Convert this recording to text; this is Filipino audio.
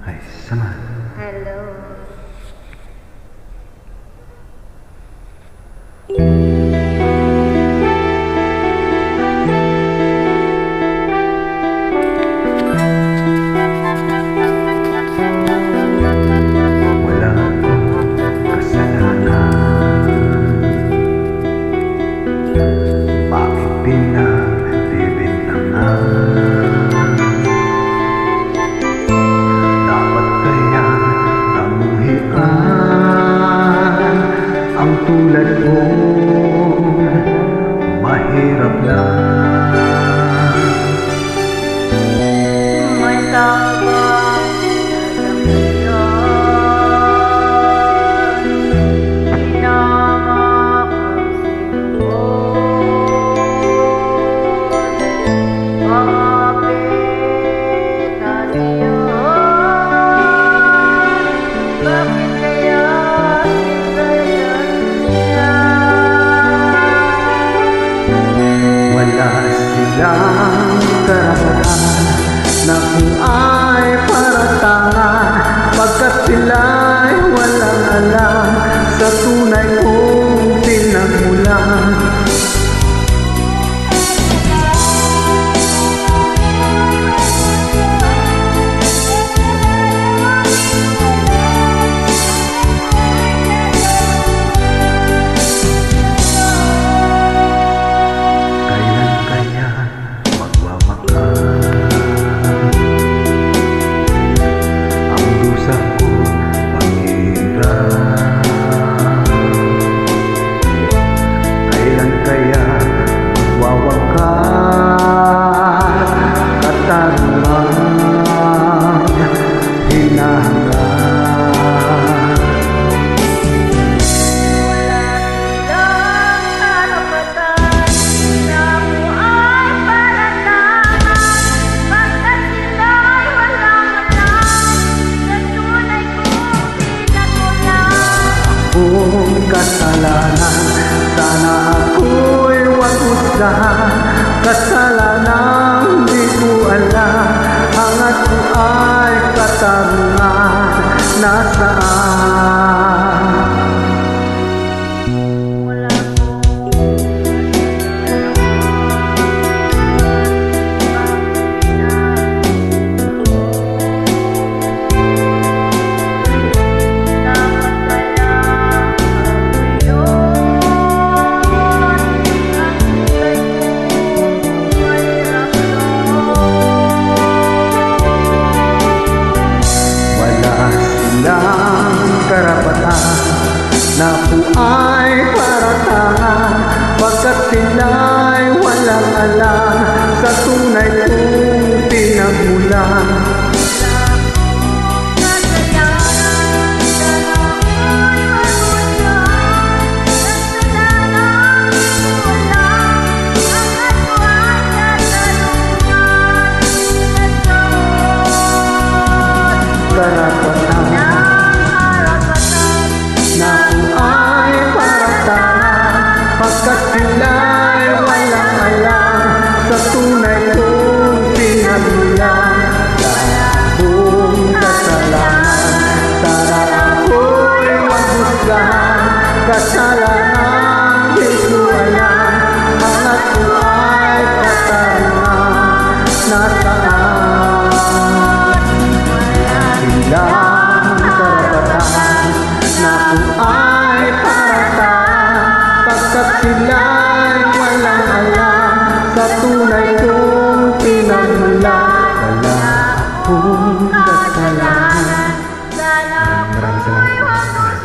Ay, sama. Hello. Wala akong kasalanan. Bakit pinagbibintangan? Dapat kaya namuhian ang tulad ko, mahirap lang. May tabang nagdamdaman, hinamakasing ko. Bakit nasiyan? Bakit kaya sindayan niya? Wala silang karapatan na kung ay paratangan, pagkat sila'y walang alam sa tunay kong pinagmulan. Kailan kaya magwawakas ang dusa ko panghirap? Kailan kaya magwawakas katarungang hinahanap? Kung kasalanan, sana ako'y wag husgahan. Kasalanan di ko alam, hangat ko ay katarungan. Nasaan? Karapatan na po ay paratangan, pagkat sila'y walang alam sa tunay kong pinagmulan. Pagkat sila'y walang alam sa tunay kong pinagmulan. Buong kasalanan, sana ako'y maghusgahan. Kasalanan di ko alam, hangat ko ay katarungan. Nasaan? Silang karapatan na kung ay paratangan, pagkat sila'y walang alam sa tunay kong pinagmulan. Wala akong kasalanan. Maraming salamat po.